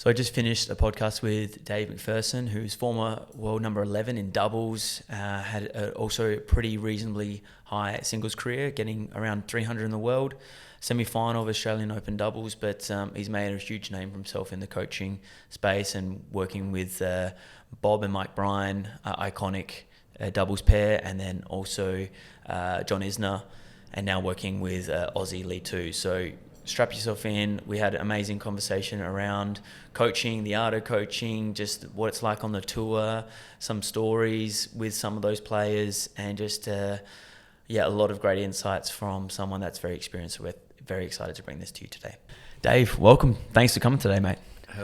So I just finished a podcast with Dave Macpherson, who's former world number 11 in doubles, had also a pretty reasonably high singles career, getting around 300 in the world, semi-final of Australian Open doubles, but he's made a huge name for himself in the coaching space and working with Bob and Mike Bryan, iconic doubles pair, and then also John Isner, and now working with Aussie Lee too. So strap yourself in. We had an amazing conversation around coaching, the art of coaching, just what it's like on the tour, some stories with some of those players, and just a lot of great insights from someone that's very experienced. We're very excited to bring this to you today. Dave, welcome. Thanks for coming today, mate.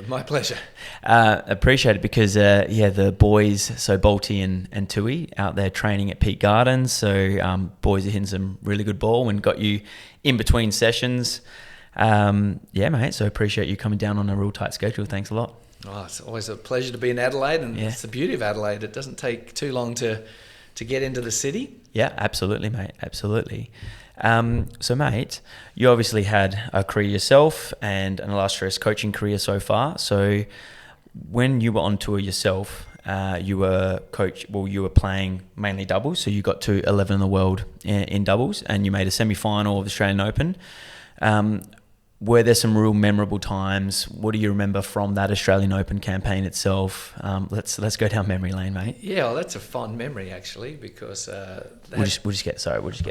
My pleasure. Appreciate it because, the boys, so Bolty and Tui, out there training at Peak Gardens. So boys are hitting some really good ball and got you in between sessions. Mate, so appreciate you coming down on a real tight schedule. Thanks a lot. Oh, it's always a pleasure to be in Adelaide, and it's the beauty of Adelaide. It doesn't take too long to get into the city. Yeah, absolutely, mate. Absolutely. So, mate, you obviously had a career yourself and an illustrious coaching career so far. So when you were on tour yourself, you were playing mainly doubles. So you got to 11 in the world in doubles, and you made a semi-final of the Australian Open. Were there some real memorable times? What do you remember from that Australian Open campaign itself? Let's go down memory lane, mate. Yeah, well, that's a fond memory actually, because we'll just get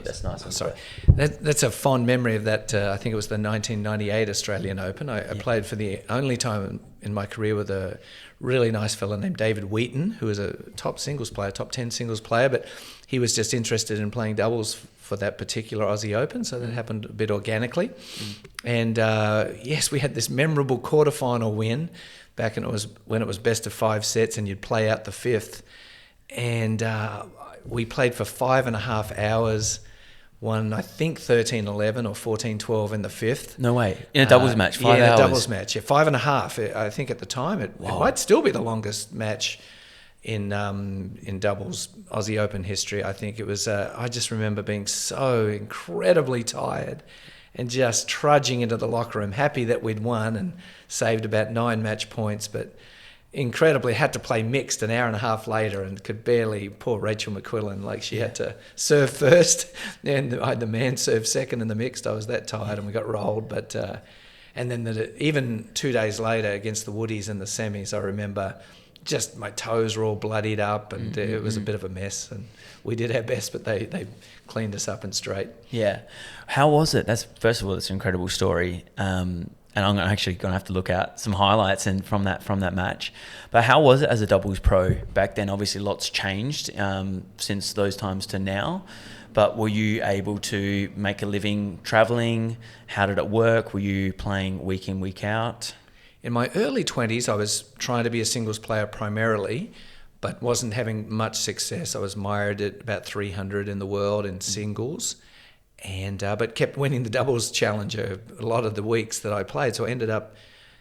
this nice. I'm sorry. That's a fond memory of that. I think it was the 1998 Australian Open. I played for the only time in my career with a really nice fella named David Wheaton, who was a top 10 singles player, but he was just interested in playing doubles for that particular Aussie Open, so that happened a bit organically. And we had this memorable quarterfinal win back when it was best of 5 sets, and you'd play out the fifth. And we played for 5.5 hours, won I think 13-11 or 14-12 in the fifth. No way. In a doubles match, 5 hours? Yeah, in a doubles match, 5.5. I think at the time it might still be the longest match in doubles Aussie Open history. I think it was. I just remember being so incredibly tired and just trudging into the locker room, happy that we'd won and saved about 9 match points, but incredibly had to play mixed an hour and a half later, and could barely. Poor Rachel McQuillan, she had to serve first, and I had the man serve second in the mixed. I was that tired, and we got rolled. But and then even 2 days later against the Woodies in the semis, I remember. Just my toes were all bloodied up, and it was a bit of a mess, and we did our best, but they cleaned us up and straight. Yeah. How was it? First of all, it's an incredible story. And I'm actually going to have to look at some highlights from that match. But how was it as a doubles pro back then? Obviously, lots changed since those times to now. But were you able to make a living traveling? How did it work? Were you playing week in, week out? In my early 20s, I was trying to be a singles player primarily, but wasn't having much success. I was mired at about 300 in the world in singles, and but kept winning the doubles challenger a lot of the weeks that I played. So I ended up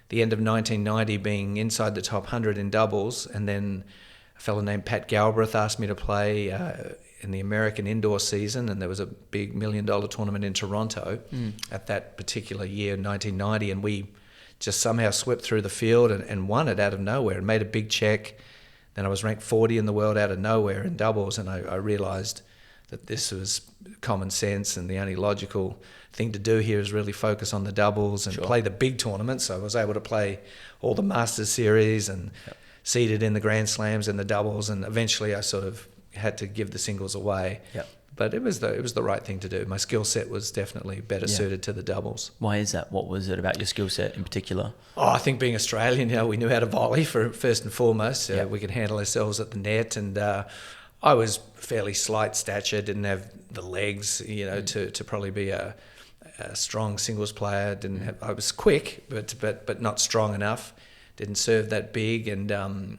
the end of 1990 being inside the top 100 in doubles, and then a fellow named Pat Galbraith asked me to play in the American indoor season, and there was a big $1 million tournament in Toronto at that particular year, 1990, and we just somehow swept through the field and won it out of nowhere and made a big check. Then I was ranked 40 in the world out of nowhere in doubles, and I realised that this was common sense, and the only logical thing to do here is really focus on the doubles and play the big tournaments. So I was able to play all the Masters series and seeded in the Grand Slams and the doubles, and eventually I sort of had to give the singles away. Yep. But it was the right thing to do. My skill set was definitely better suited to the doubles. Why is that? What was it about your skill set in particular? Oh, I think being Australian, we knew how to volley first and foremost. We could handle ourselves at the net, and I was fairly slight stature, didn't have the legs, to probably be a strong singles player. I was quick, but not strong enough. Didn't serve that big, and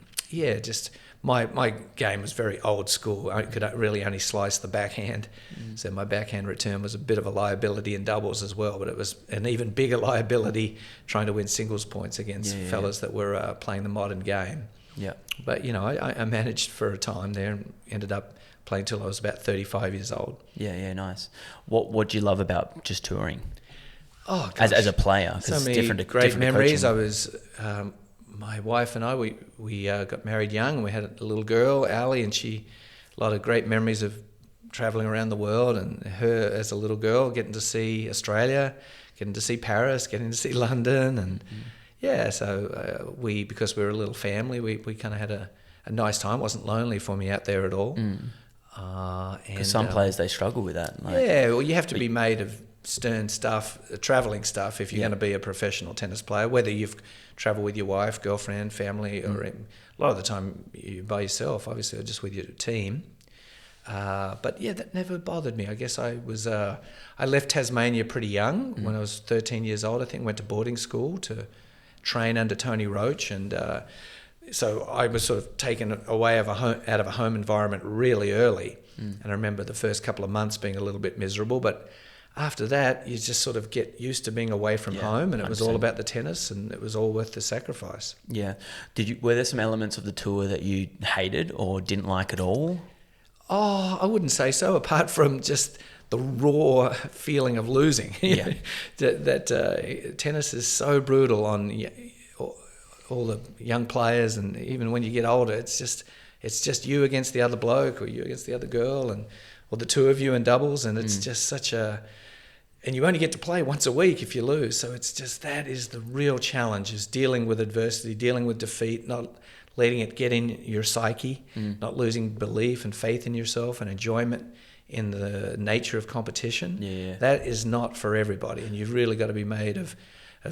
just. My game was very old school. I could really only slice the backhand. So my backhand return was a bit of a liability in doubles as well, but it was an even bigger liability trying to win singles points against fellas that were playing the modern game. Yeah. But, I managed for a time there and ended up playing till I was about 35 years old. Yeah, nice. What do you love about just touring? Oh, gosh. As a player? So many great memories. I was... my wife and I, we got married young, and we had a little girl, Allie, and a lot of great memories of traveling around the world, and her as a little girl getting to see Australia, getting to see Paris, getting to see London, and so because we were a little family, we kind of had a nice time. It wasn't lonely for me out there at all. Because some players, they struggle with that. Well, you have to be made of stern stuff, travelling stuff, if you're going to be a professional tennis player, whether you've travelled with your wife, girlfriend, family, or a lot of the time you're by yourself, obviously, or just with your team. But that never bothered me. I guess I left Tasmania pretty young, when I was 13 years old, I think. Went to boarding school to train under Tony Roach, and so I was sort of taken away out of a home environment really early. And I remember the first couple of months being a little bit miserable, but after that, you just sort of get used to being away from home, and it 100%. Was all about the tennis, and it was all worth the sacrifice. Yeah. Were there some elements of the tour that you hated or didn't like at all? Oh, I wouldn't say so, apart from just the raw feeling of losing. Yeah. that tennis is so brutal on all the young players, and even when you get older, it's just you against the other bloke, or you against the other girl, or the two of you in doubles, and it's just and you only get to play once a week if you lose. So it's just, that is the real challenge, is dealing with adversity, dealing with defeat, not letting it get in your psyche, not losing belief and faith in yourself and enjoyment in the nature of competition. Yeah. That is not for everybody, and you've really got to be made of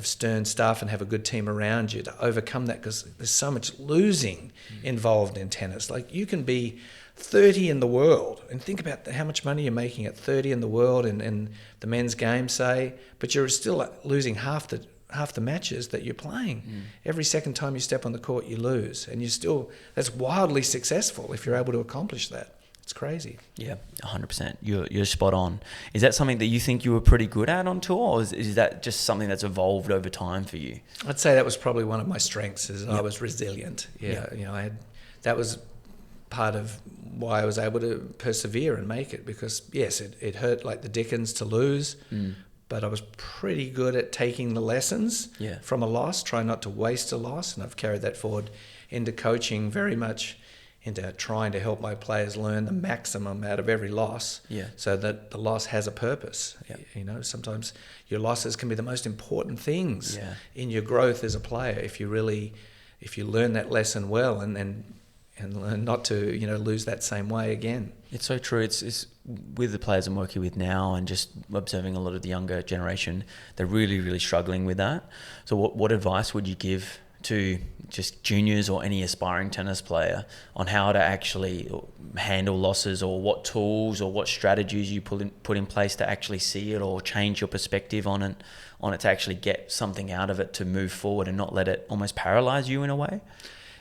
stern stuff and have a good team around you to overcome that, because there's so much losing involved in tennis. Like, you can be 30 in the world, and think about how much money you're making at 30 in the world in the men's game, say, but you're still losing half the matches that you're playing. Every second time you step on the court, you lose, and that's wildly successful if you're able to accomplish that. It's crazy. Yeah, 100%. You're spot on. Is that something that you think you were pretty good at on tour, or is that just something that's evolved over time for you? I'd say that was probably one of my strengths, is I was resilient. That was part of why I was able to persevere and make it, because yes, it hurt like the dickens to lose, but I was pretty good at taking the lessons from a loss, trying not to waste a loss, and I've carried that forward into coaching, very much into trying to help my players learn the maximum out of every loss, so that the loss has a purpose. Sometimes your losses can be the most important things in your growth as a player, if you learn that lesson well, and learn not to lose that same way again. It's so true. It's with the players I'm working with now, and just observing a lot of the younger generation, they're really, really struggling with that. So what advice would you give to just juniors or any aspiring tennis player on how to actually handle losses, or what tools or what strategies you put in place to actually see it, or change your perspective on it to actually get something out of it, to move forward and not let it almost paralyze you in a way?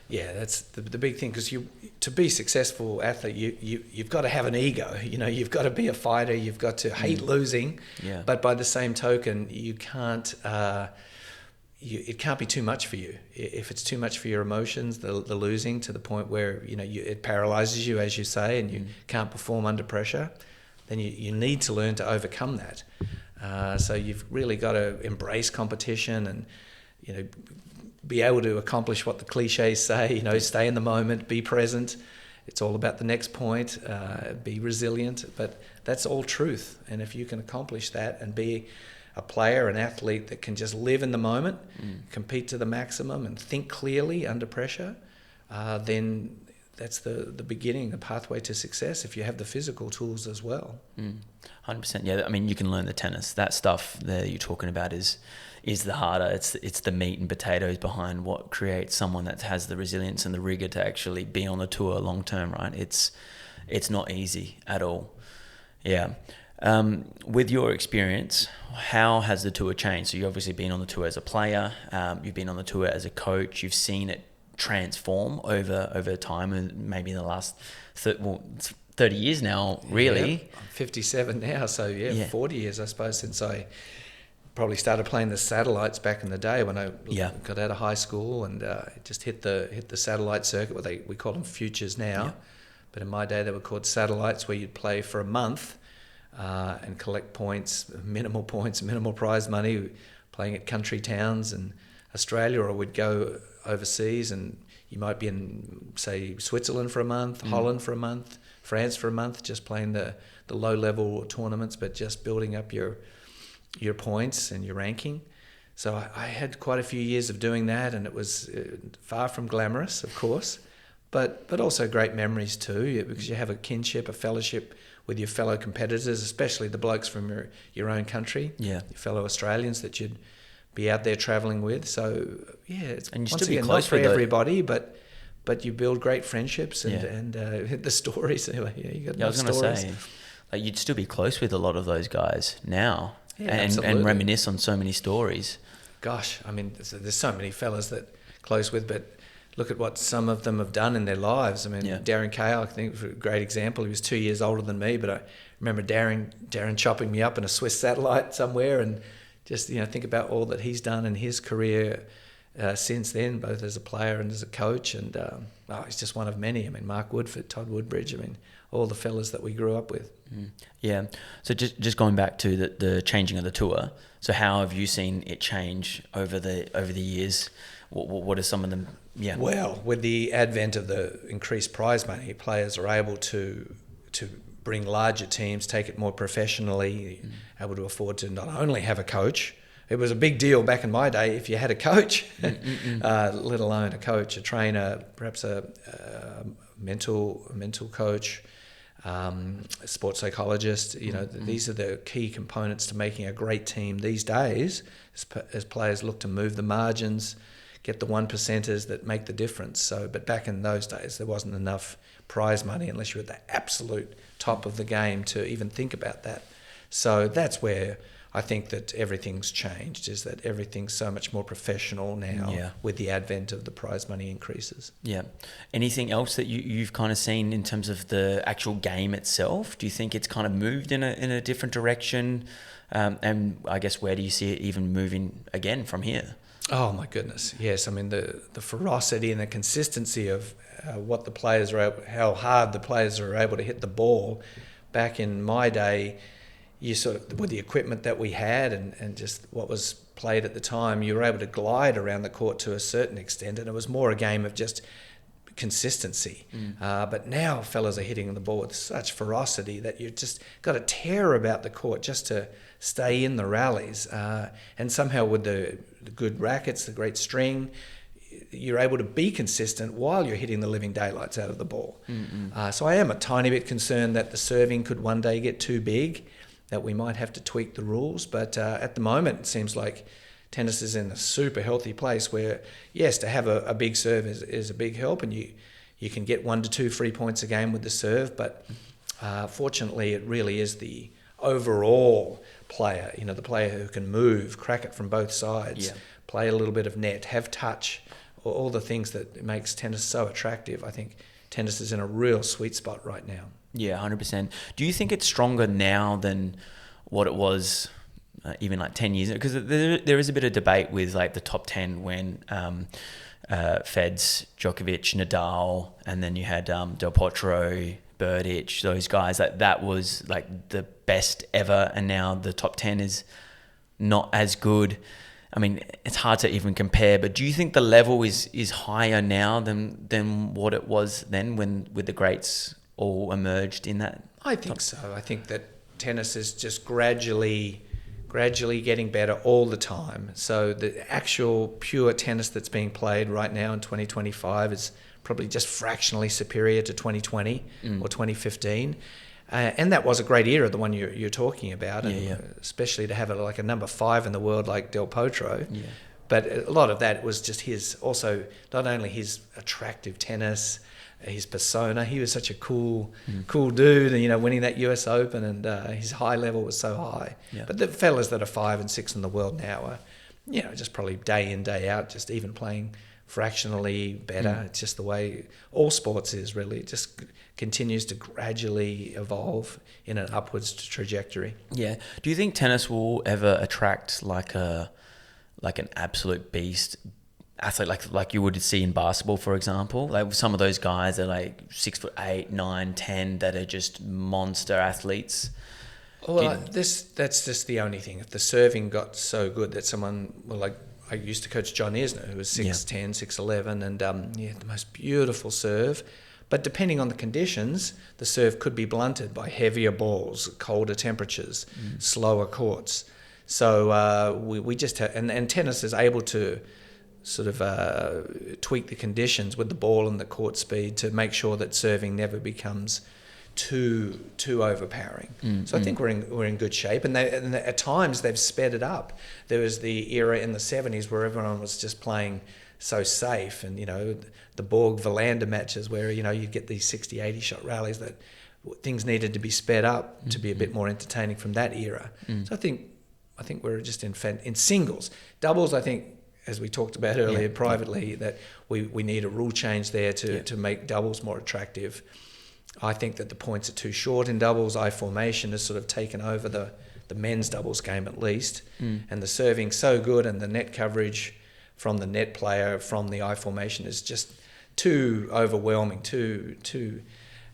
Yeah, that's the big thing, because to be a successful athlete, you've got to have an ego. You've got to be a fighter. You've got to hate losing. Yeah. But by the same token, you can't. It can't be too much for you. If it's too much for your emotions, the losing, to the point where it paralyzes you, as you say, and you can't perform under pressure, then you need to learn to overcome that. So you've really got to embrace competition, and be able to accomplish what the cliches say, stay in the moment, be present. It's all about the next point, be resilient, but that's all truth. And if you can accomplish that and be a player, an athlete that can just live in the moment, compete to the maximum, and think clearly under pressure, then that's the beginning, the pathway to success, if you have the physical tools as well. 100%. Yeah, I mean, you can learn the tennis. That stuff that you're talking about is the harder. It's the meat and potatoes behind what creates someone that has the resilience and the rigor to actually be on the tour long term, right? It's not easy at all. Yeah. With your experience, how has the tour changed? So you've obviously been on the tour as a player, you've been on the tour as a coach, you've seen it transform over time, and maybe in the last 30 years now, really. Yeah, I'm 57 now, so 40 years, I suppose, since I probably started playing the satellites back in the day when I got out of high school, and just hit the satellite circuit. We call them futures now, but in my day they were called satellites, where you'd play for a month and collect points, minimal prize money, playing at country towns in Australia, or we'd go overseas, and you might be in, say, Switzerland for a month, Holland for a month, France for a month, just playing the low-level tournaments, but just building up your points and your ranking. So I had quite a few years of doing that, and it was far from glamorous, of course, but also great memories too, because you have a kinship, a fellowship with your fellow competitors, especially the blokes from your own country, your fellow Australians that you'd be out there travelling with. So it's and you once still be again, close not for with everybody, but you build great friendships and the stories. You got I was going to say, like, you'd still be close with a lot of those guys now, and reminisce on so many stories. Gosh, I mean, there's so many fellas that close with, but look at what some of them have done in their lives. I mean, Darren Cahill, I think, for a great example. He was 2 years older than me, but I remember Darren chopping me up in a Swiss satellite somewhere, and just think about all that he's done in his career since then, both as a player and as a coach. And he's just one of many. I mean, Mark Woodford, Todd Woodbridge. I mean, all the fellas that we grew up with. Yeah. So just going back to the changing of the tour. So how have you seen it change over the years? What are some of them? Yeah. Well, with the advent of the increased prize money, players are able to bring larger teams, take it more professionally, able to afford to not only have a coach. It was a big deal back in my day if you had a coach, let alone a coach, a trainer, perhaps a mental coach, a sports psychologist. These are the key components to making a great team these days as players look to move the margins, get the 1%ers that make the difference. So, but back in those days, there wasn't enough prize money unless you were at the absolute top of the game to even think about that. So that's where I think that everything's changed, is that everything's so much more professional now with the advent of the prize money increases. Yeah. Anything else that you've kind of seen in terms of the actual game itself? Do you think it's kind of moved in a different direction? And I guess where do you see it even moving again from here? Oh my goodness, yes. I mean, the ferocity and the consistency of what the players are able, how hard the players are able to hit the ball. Back in my day, you sort of, with the equipment that we had and just what was played at the time, you were able to glide around the court to a certain extent, and it was more a game of just consistency. But now fellas are hitting the ball with such ferocity that you just got to tear about the court just to stay in the rallies. And somehow with the good rackets, the great string, you're able to be consistent while you're hitting the living daylights out of the ball. So I am a tiny bit concerned that the serving could one day get too big, that we might have to tweak the rules. But at the moment, it seems like tennis is in a super healthy place where, yes, to have a big serve is a big help, and you can get 1 to 2 free points a game with the serve. But fortunately, it really is the overall player, the player who can move, crack it from both sides, play a little bit of net, have touch, all the things that makes tennis so attractive. I think tennis is in a real sweet spot right now. Yeah, 100%. Do you think it's stronger now than what it was even like 10 years ago? Because there is a bit of debate with like the top 10 when Feds, Djokovic, Nadal, and then you had Del Potro, Berdych, those guys. That was like the best ever, and now the top 10 is not as good. I mean, it's hard to even compare, but do you think the level is higher now than what it was then with the greats all emerged in that? I think so. I think that tennis is just gradually getting better all the time. So the actual pure tennis that's being played right now in 2025 is probably just fractionally superior to 2020 or 2015. And that was a great era, the one you're talking about, and especially to have a number 5 in the world like Del Potro. Yeah. But a lot of that was just also not only his attractive tennis, his persona. He was such a cool dude, and winning that US Open, and his high level was so high. Yeah. But the fellas that are 5 and 6 in the world now are, just probably day in, day out, just even playing fractionally better. It's just the way all sports is, really. It just continues to gradually evolve in an upwards trajectory. Yeah. Do you think tennis will ever attract like an absolute beast athlete, like you would see in basketball, for example? Like some of those guys are like 6'8", 9, 10 that are just monster athletes. Well, that's just the only thing. If the serving got so good that someone, I used to coach John Isner, who was 6'10", 6'11", and he had the most beautiful serve. But depending on the conditions, the serve could be blunted by heavier balls, colder temperatures, slower courts. So we just have, and tennis is able to sort of tweak the conditions with the ball and the court speed to make sure that serving never becomes too overpowering. So I think we're in good shape, and at times they've sped it up. There was the era in the 70s where everyone was just playing so safe, and the Borg Verlander matches where you get these 60-80 shot rallies, that things needed to be sped up to be a bit more entertaining from that era. So I think we're just in singles. Doubles, I think, as we talked about earlier privately, that we need a rule change there to make doubles more attractive. I think that the points are too short in doubles. I formation has sort of taken over the men's doubles game at least, and the serving so good, and the net coverage from the net player from the I formation is just too overwhelming, too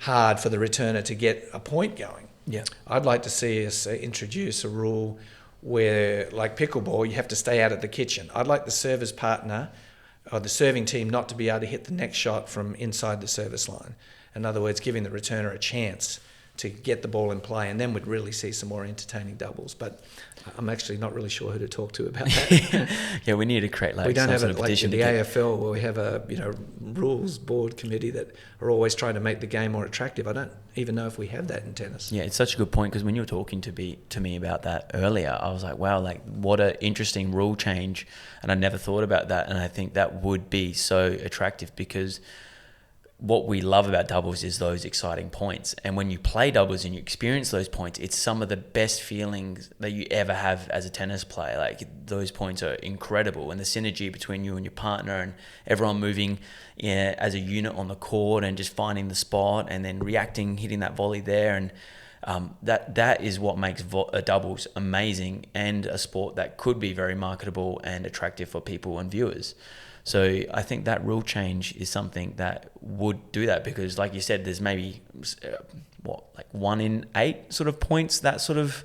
hard for the returner to get a point going. Yeah, I'd like to see us introduce a rule where, like pickleball, you have to stay out of the kitchen. I'd like the server's partner or the serving team not to be able to hit the next shot from inside the service line. In other words, giving the returner a chance to get the ball in play, and then we'd really see some more entertaining doubles. But I'm actually not really sure who to talk to about that. Yeah, we need to create we don't have some it like in the AFL where we have a rules board committee that are always trying to make the game more attractive. I don't even know if we have that in tennis. Yeah, it's such a good point, because when you were talking to me about that earlier, I was like, wow, like what an interesting rule change, and I never thought about that, and I think that would be so attractive, because what we love about doubles is those exciting points. And when you play doubles and you experience those points, it's some of the best feelings that you ever have as a tennis player. Like, those points are incredible. And the synergy between you and your partner, and everyone moving as a unit on the court and just finding the spot and then reacting, hitting that volley there. And that is what makes doubles amazing, and a sport that could be very marketable and attractive for people and viewers. So I think that rule change is something that would do that, because like you said, there's maybe like 1 in 8 sort of points, that sort of...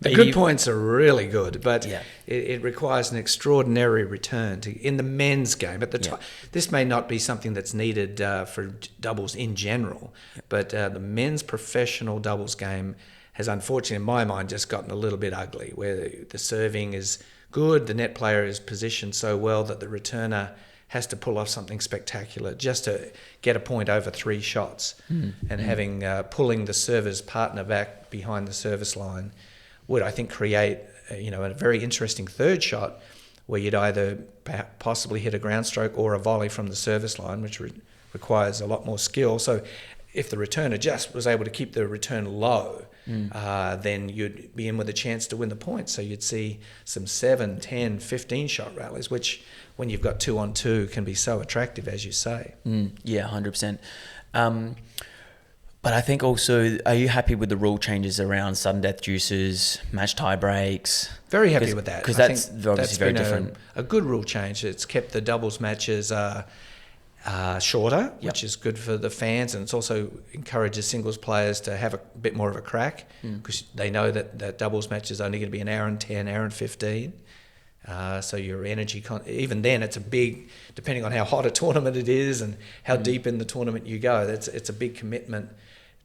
The good points are really good, but it requires an extraordinary return in the men's game. At the this may not be something that's needed for doubles in general, but the men's professional doubles game has, unfortunately, in my mind, just gotten a little bit ugly, where the serving is good, the net player is positioned so well that the returner has to pull off something spectacular just to get a point over 3 shots. And having pulling the server's partner back behind the service line would, I think, create a very interesting third shot, where you'd either possibly hit a ground stroke or a volley from the service line, which requires a lot more skill. So if the returner just was able to keep the return low, then you'd be in with a chance to win the point. So you'd see some 7, 10, 15 shot rallies, which when you've got 2-on-2 can be so attractive, as you say. Yeah, 100%. But I think also, are you happy with the rule changes around sudden death juices, match tie breaks? Very happy with that. Because that's obviously very different. A good rule change. It's kept the doubles matches shorter, which is good for the fans, and it's also encourages singles players to have a bit more of a crack, because they know that doubles match is only going to be an hour and 10, hour and 15. So your energy, even then, it's a big, depending on how hot a tournament it is and how deep in the tournament you go, it's a big commitment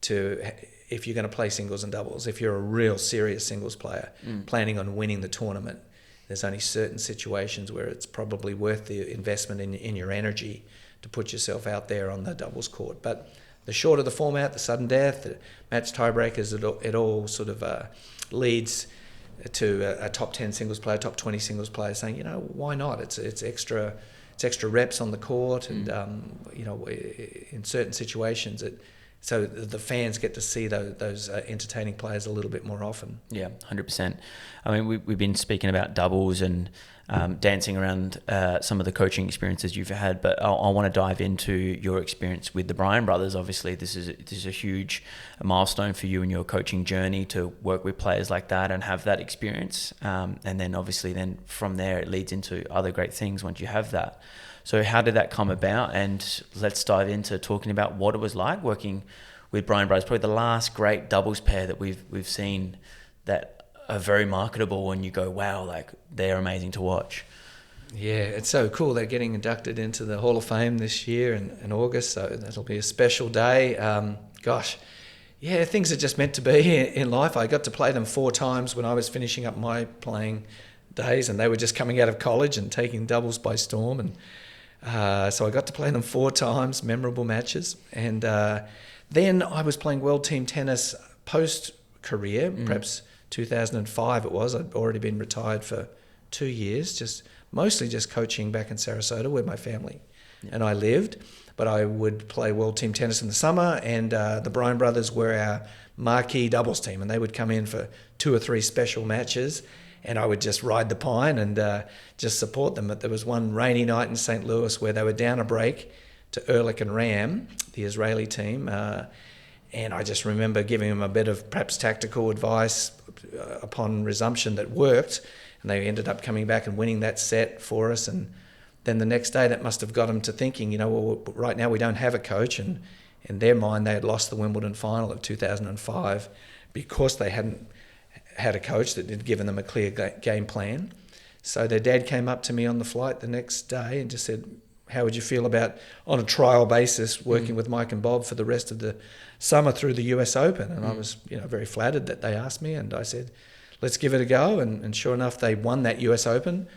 to, if you're going to play singles and doubles. If you're a real serious singles player planning on winning the tournament, there's only certain situations where it's probably worth the investment in your energy to put yourself out there on the doubles court. But the shorter the format, the sudden death, the match tiebreakers, it all sort of leads to a top 10 singles player, top 20 singles player saying, why not? It's extra reps on the court, and in certain situations so the fans get to see those entertaining players a little bit more often. Yeah, 100%. I mean, we've been speaking about doubles and dancing around some of the coaching experiences you've had, but I want to dive into your experience with the Bryan Brothers. Obviously, this is a huge milestone for you in your coaching journey, to work with players like that and have that experience. And then obviously from there, it leads into other great things once you have that. So how did that come about? And let's dive into talking about what it was like working with Bryan Brothers, probably the last great doubles pair that we've seen that are very marketable, and you go, wow, like they're amazing to watch. Yeah, it's so cool. They're getting inducted into the Hall of Fame this year in August, so that'll be a special day. Gosh, yeah, things are just meant to be in life. I got to play them 4 times when I was finishing up my playing days, and they were just coming out of college and taking doubles by storm. And so I got to play them 4 times, memorable matches. And then I was playing world team tennis post-career, perhaps 2005 it was. I'd already been retired for 2 years, mostly just coaching back in Sarasota where my family and I lived. But I would play world team tennis in the summer, and the Bryan Brothers were our marquee doubles team, and they would come in for 2 or 3 special matches, and I would just ride the pine and just support them. But there was one rainy night in St. Louis where they were down a break to Ehrlich and Ram, the Israeli team, and I just remember giving them a bit of perhaps tactical advice upon resumption that worked, and they ended up coming back and winning that set for us. And then the next day that must have got them to thinking, well, right now we don't have a coach, and in their mind they had lost the Wimbledon final of 2005 because they hadn't had a coach that had given them a clear game plan. So their dad came up to me on the flight the next day and just said, how would you feel about, on a trial basis, working with Mike and Bob for the rest of the summer through the US Open? And I was very flattered that they asked me, and I said, let's give it a go. And sure enough, they won that US Open.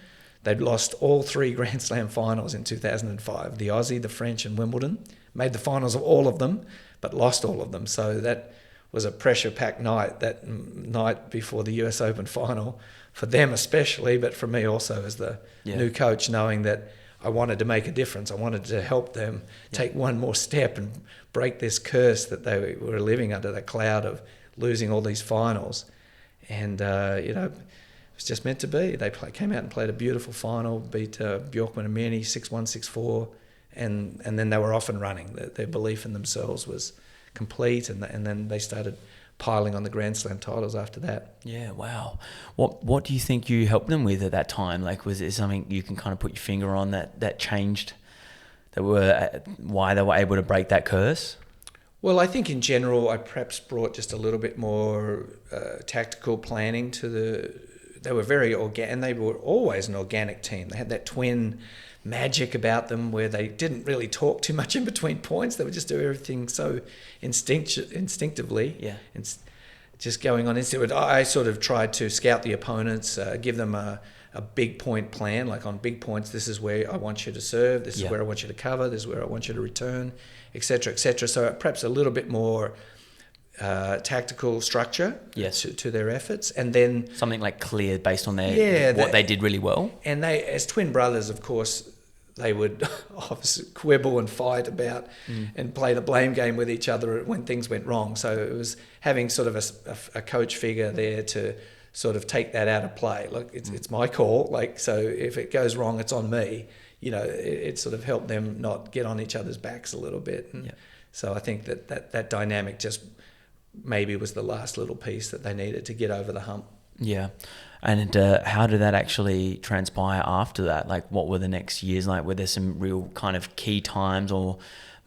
They'd lost all 3 Grand Slam finals in 2005, the Aussie, the French and Wimbledon. Made the finals of all of them, but lost all of them. So that was a pressure-packed night, that night before the US Open final, for them especially, but for me also as the new coach, knowing that I wanted to make a difference. I wanted to help them take one more step and break this curse that they were living under, the cloud of losing all these finals. And, it was just meant to be. They came out and played a beautiful final, beat Bjorkman and Meany 6-1, 6-4, and then they were off and running. Their belief in themselves was complete, and then they started piling on the Grand Slam titles after that. Yeah, wow. What do you think you helped them with at that time? Like, was it something you can kind of put your finger on that changed, why they were able to break that curse? Well, I think in general, I perhaps brought just a little bit more tactical planning to they were very organic, and they were always an organic team. They had that twin magic about them where they didn't really talk too much in between points. They would just do everything so instinctively. Yeah. And just going on. I sort of tried to scout the opponents, give them a big point plan, like on big points, this is where I want you to serve, this is where I want you to cover, this is where I want you to return, etc., etc. So perhaps a little bit more tactical structure to their efforts, and then something like clear based on what they did really well. And they, as twin brothers, of course, they would obviously quibble and fight about and play the blame game with each other when things went wrong. So it was having sort of a coach figure there to sort of take that out of play. Look, it's my call. Like, so if it goes wrong, it's on me. It sort of helped them not get on each other's backs a little bit. And so I think that dynamic just maybe was the last little piece that they needed to get over the hump. Yeah. And how did that actually transpire after that? Like, what were the next years like? Were there some real kind of key times or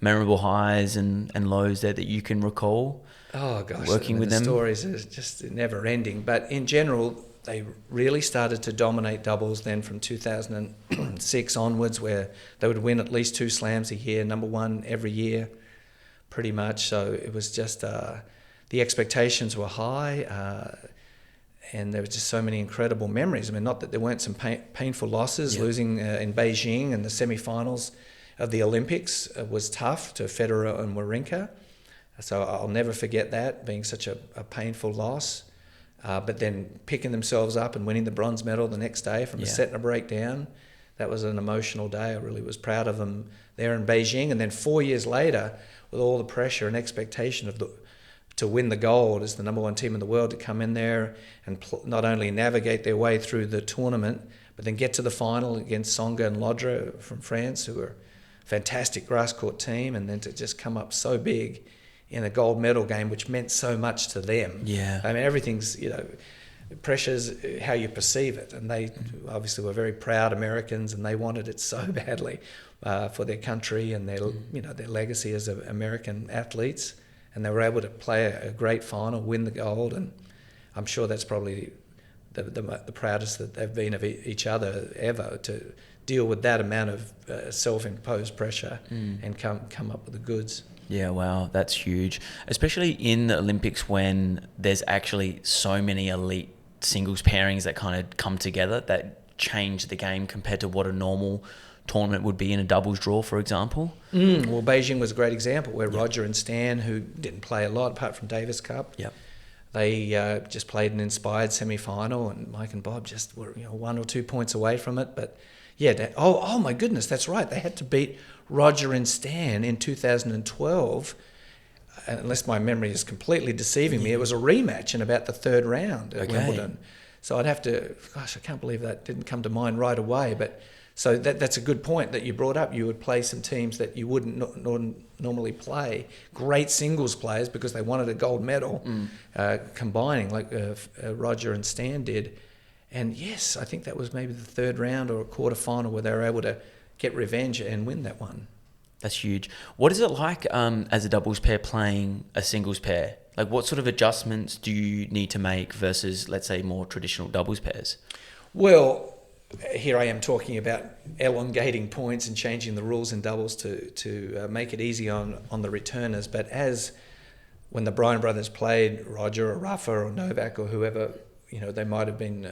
memorable highs and lows there that you can recall? Oh, gosh. Working with them? The stories are just never ending. But in general, they really started to dominate doubles then from 2006 onwards, where they would win at least 2 slams a year, number 1 every year, pretty much. So it was just the expectations were high. And there were just so many incredible memories. I mean, not that there weren't some painful losses. Losing in Beijing in the semi-finals of the Olympics was tough to Federer and Wawrinka. So I'll never forget that, being such a painful loss. But then picking themselves up and winning the bronze medal the next day from a set and a break down, that was an emotional day. I really was proud of them there in Beijing. And then 4 years later, with all the pressure and expectation to win the gold as the number 1 team in the world, to come in there and not only navigate their way through the tournament, but then get to the final against Tsonga and Lodra from France, who were a fantastic grass court team, and then to just come up so big in a gold medal game, which meant so much to them. Yeah. I mean, everything's, pressure's how you perceive it. And they obviously were very proud Americans, and they wanted it so badly for their country and their, their legacy as American athletes. And they were able to play a great final, win the gold, and I'm sure that's probably the proudest that they've been of each other ever, to deal with that amount of self-imposed pressure and come up with the goods. Yeah, wow, that's huge. Especially in the Olympics when there's actually so many elite singles pairings that kind of come together that change the game compared to what a normal tournament would be in a doubles draw, for example. Well, Beijing was a great example where Roger and Stan, who didn't play a lot apart from Davis Cup, they just played an inspired semi-final, and Mike and Bob just were 1 or 2 points away from it. But yeah, oh my goodness, that's right. They had to beat Roger and Stan in 2012. Unless my memory is completely deceiving me, it was a rematch in about the third round at Wimbledon. So I'd have to, gosh, I can't believe that didn't come to mind right away. But so that's a good point that you brought up. You would play some teams that you wouldn't normally play, great singles players because they wanted a gold medal, combining like Roger and Stan did. And yes, I think that was maybe the third round or a quarter final where they were able to get revenge and win that one. That's huge. What is it like as a doubles pair playing a singles pair? Like what sort of adjustments do you need to make versus, let's say, more traditional doubles pairs? Well, here I am talking about elongating points and changing the rules in doubles to make it easy on the returners. But when the Bryan brothers played Roger or Rafa or Novak or whoever they might have been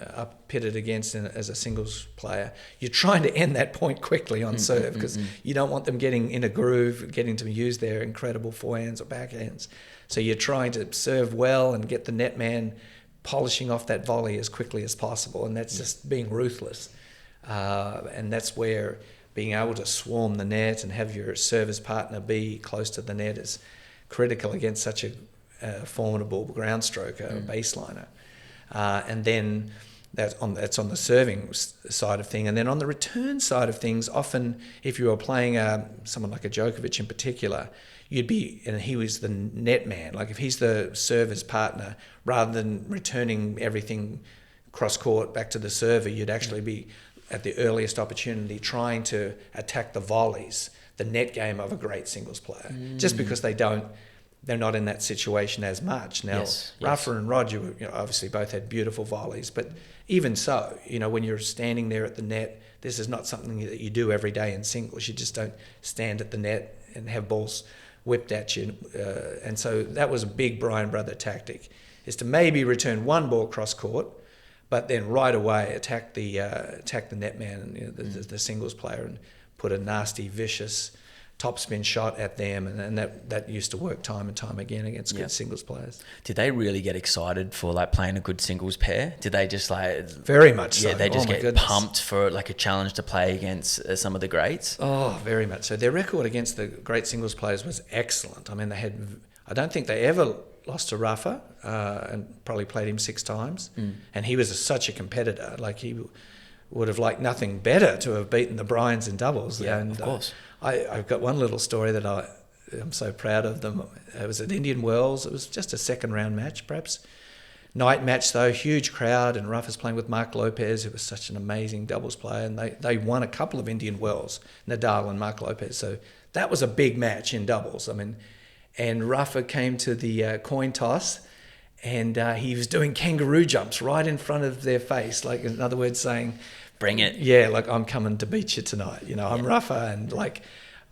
pitted against as a singles player, you're trying to end that point quickly on serve because you don't want them getting in a groove, getting to use their incredible forehands or backhands. So you're trying to serve well and get the net man polishing off that volley as quickly as possible, and that's just being ruthless. And that's where being able to swarm the net and have your service partner be close to the net is critical against such a formidable ground stroker, baseliner. And then that's on the serving side of thing. And then on the return side of things, often if you were playing someone like a Djokovic in particular, and he was the net man. Like if he's the server's partner, rather than returning everything cross court back to the server, you'd actually be at the earliest opportunity trying to attack the volleys, the net game of a great singles player, just because they're not in that situation as much. Now, Rafa and Roger, obviously both had beautiful volleys, but even so, when you're standing there at the net, this is not something that you do every day in singles. You just don't stand at the net and have balls whipped at you. And so that was a big Bryan brother tactic, is to maybe return one ball cross court, but then right away attack the net man, the singles player, and put a nasty, vicious topspin shot at them, and that used to work time and time again against good singles players. Did they really get excited for like playing a good singles pair? Did they just like very much so? They just get pumped for like a challenge to play against some of the greats? Oh, very much so. Their record against the great singles players was excellent. I mean, I don't think they ever lost to Rafa, and probably played him 6 times, and he was such a competitor. Like he would have liked nothing better to have beaten the Bryans in doubles. Yeah, and, of course. I've got one little story that I'm so proud of them. It was at Indian Wells. It was just a second round match, perhaps. Night match though, huge crowd, and Rafa's playing with Mark Lopez, who was such an amazing doubles player, and they won a couple of Indian Wells, Nadal and Mark Lopez. So that was a big match in doubles. I mean, and Rafa came to the coin toss, and he was doing kangaroo jumps right in front of their face, like in other words saying, bring it. Yeah, like I'm coming to beat you tonight. I'm Rafa, and like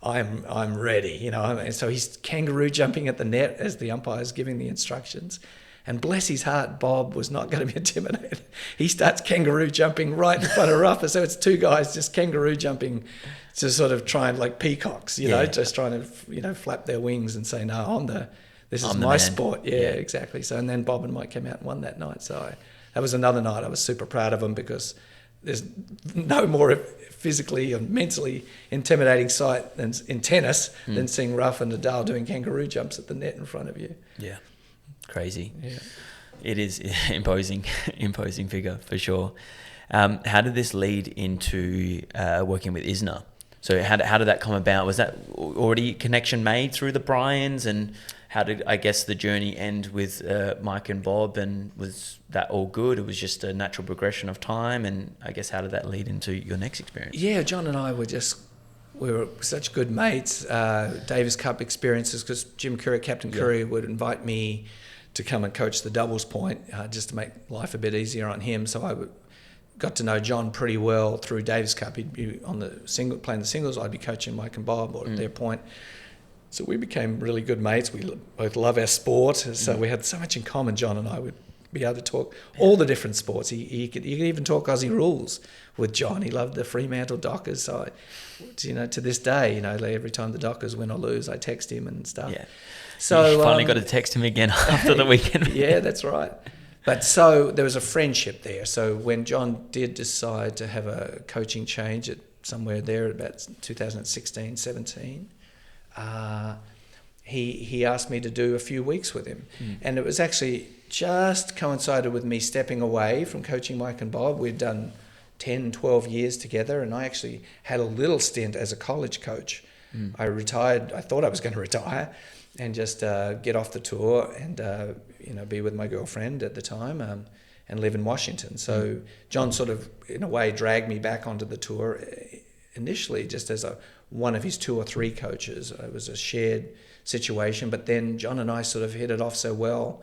I'm ready. And so he's kangaroo jumping at the net as the umpire's giving the instructions. And bless his heart, Bob was not going to be intimidated. He starts kangaroo jumping right in front of Rafa. So it's 2 guys just kangaroo jumping to sort of try and like peacocks, just trying to flap their wings and say, no, this is my sport. Yeah, exactly. So and then Bob and Mike came out and won that night. So that was another night I was super proud of them, because there's no more physically and mentally intimidating sight than in tennis than seeing Rafa and Nadal doing kangaroo jumps at the net in front of you. Yeah, crazy. Yeah, it is imposing figure for sure. How did this lead into working with Isner? So how did that come about? Was that already connection made through the Bryans, and how did, I guess, the journey end with Mike and Bob, and was that all good? It was just a natural progression of time, and I guess how did that lead into your next experience? Yeah, John and I we were such good mates. Davis Cup experiences, because Jim Courier, Captain Courier, would invite me to come and coach the doubles point just to make life a bit easier on him. So got to know John pretty well through Davis Cup. He'd be on the playing the singles. I'd be coaching Mike and Bob at their point. So we became really good mates. We both love our sport, so we had so much in common. John and I would be able to talk all the different sports. He could even talk Aussie rules with John. He loved the Fremantle Dockers. So, to this day, every time the Dockers win or lose, I text him and stuff. Yeah. So you finally got to text him again after the weekend. Yeah, that's right. But so there was a friendship there. So when John did decide to have a coaching change at somewhere there about 2016, 17, he asked me to do a few weeks with him. And it was actually just coincided with me stepping away from coaching Mike and Bob. We'd done 10, 12 years together, and I actually had a little stint as a college coach. I retired. I thought I was going to retire and just get off the tour and be with my girlfriend at the time and live in Washington. So John sort of, in a way, dragged me back onto the tour initially just as one of his 2 or 3 coaches. It was a shared situation, but then John and I sort of hit it off so well,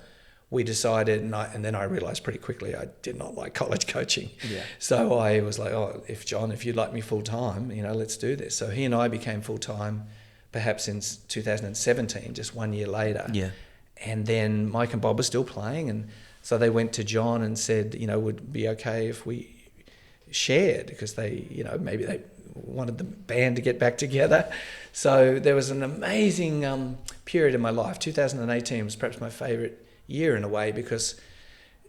we decided, and then I realised pretty quickly I did not like college coaching. Yeah. So I was like, if you'd like me full-time, let's do this. So he and I became full-time perhaps in 2017, just 1 year later. Yeah. And then Mike and Bob were still playing, and so they went to John and said, would it be okay if we shared, because they, maybe they wanted the band to get back together. So there was an amazing period in my life. 2018 was perhaps my favourite year in a way, because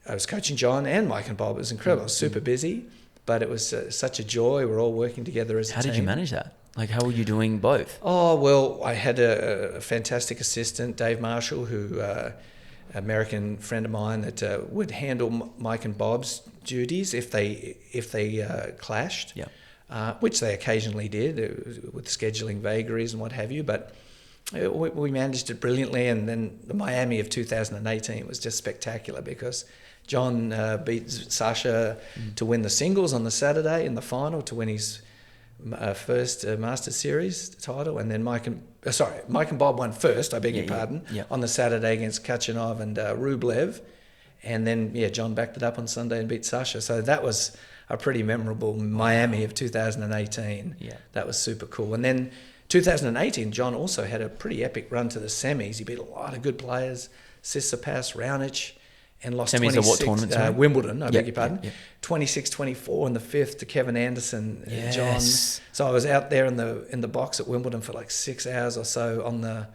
I was coaching John and Mike and Bob. It was incredible. I was super busy, but it was such a joy. We're all working together as a team. How did you manage that? Like, how were you doing both? Oh, well, I had a fantastic assistant, Dave Marshall, who American friend of mine that would handle Mike and Bob's duties if they clashed. Yeah. Which they occasionally did with scheduling vagaries and what have you, but we managed it brilliantly. And then the Miami of 2018 was just spectacular, because John beat Sasha to win the singles on the Saturday in the final to win his first Masters Series title, and then Mike and Bob won first, I beg your pardon, on the Saturday against Kachanov and Rublev, and then John backed it up on Sunday and beat Sasha. So that was a pretty memorable Miami of 2018. Yeah. That was super cool. And then 2018, John also had a pretty epic run to the semis. He beat a lot of good players, Tsitsipas, Raonic, and lost semis 26. Of what tournament? Wimbledon, I beg your pardon. 26-24 in the 5th to Kevin Anderson. Yes. John. So I was out there in the box at Wimbledon for like 6 hours or so on the,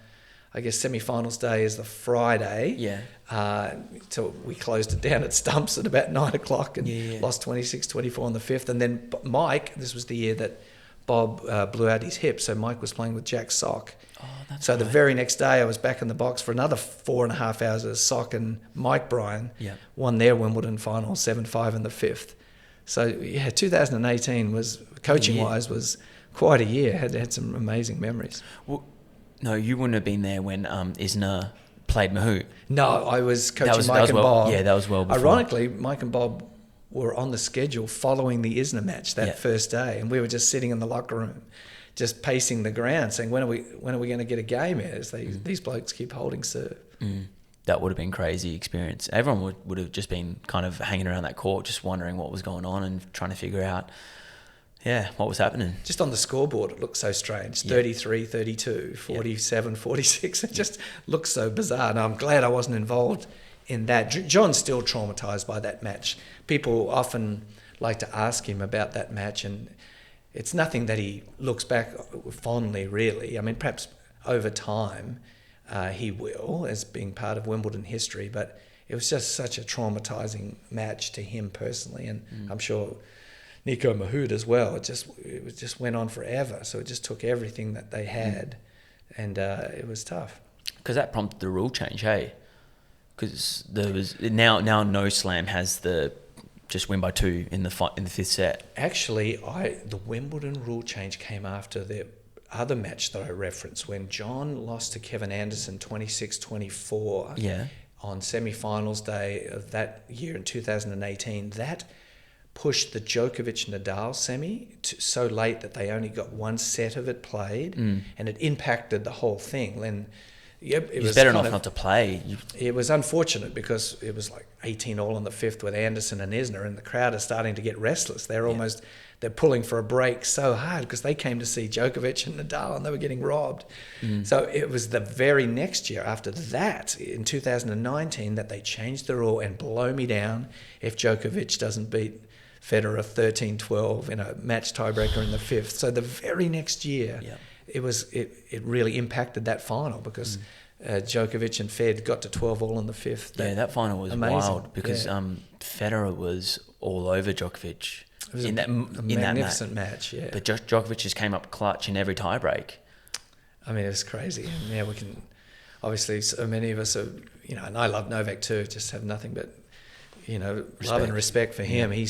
I guess, semi-finals day is the Friday. Yeah. So we closed it down at stumps at about 9 o'clock and lost 26-24 on the 5th. And then Mike, this was the year that Bob blew out his hip, so Mike was playing with Jack Sock. Oh, that's so right. The very next day I was back in the box for another 4.5 hours of Sock and Mike Bryan won their Wimbledon final 7-5 in the 5th. So 2018 was, coaching-wise, was quite a year. Had some amazing memories. Well, no, you wouldn't have been there when Isner played Mahut. No, I was coaching Mike and Bob. Yeah, that was well before. Ironically, Mike and Bob were on the schedule following the Isner match that first day, and we were just sitting in the locker room, just pacing the ground, saying, "When are we going to get a game here? These blokes keep holding serve." That would have been a crazy experience. Everyone would have just been kind of hanging around that court, just wondering what was going on and trying to figure out, what was happening. Just on the scoreboard, it looked so strange. 33, 32, 47, 46. It just looks so bizarre. And I'm glad I wasn't involved in that. John's still traumatised by that match. People often like to ask him about that match, and it's nothing that he looks back fondly, really. I mean, perhaps over time he will, as being part of Wimbledon history, but it was just such a traumatising match to him personally, and I'm sure Nico Mahut as well. It just went on forever, so it just took everything that they had, and it was tough. Because that prompted the rule change, hey? Because there was now no slam has the just win by 2 in the 5th set. Actually, the Wimbledon rule change came after the other match that I referenced, when John lost to Kevin Anderson 26-24 on semi-finals day of that year in 2018. That pushed the Djokovic-Nadal semi so late that they only got one set of it played, and it impacted the whole thing. Then Yep, It was better off not to play. It was unfortunate because it was like 18 all on the fifth with Anderson and Isner, and the crowd are starting to get restless. They're pulling for a break so hard because they came to see Djokovic and Nadal, and they were getting robbed. So it was the very next year after that, in 2019, that they changed the rule and blow me down if Djokovic doesn't beat Federer 13-12 in a match tiebreaker in the fifth. So the very next year, it really impacted that final because Djokovic and Fed got to 12 all in the fifth. That final was amazing. Wild because Federer was all over Djokovic. It was a magnificent match. Yeah. But Djokovic just came up clutch in every tiebreak. I mean, it was crazy. And yeah, we can obviously, so many of us are, and I love Novak too. Just have nothing but love and respect for him. I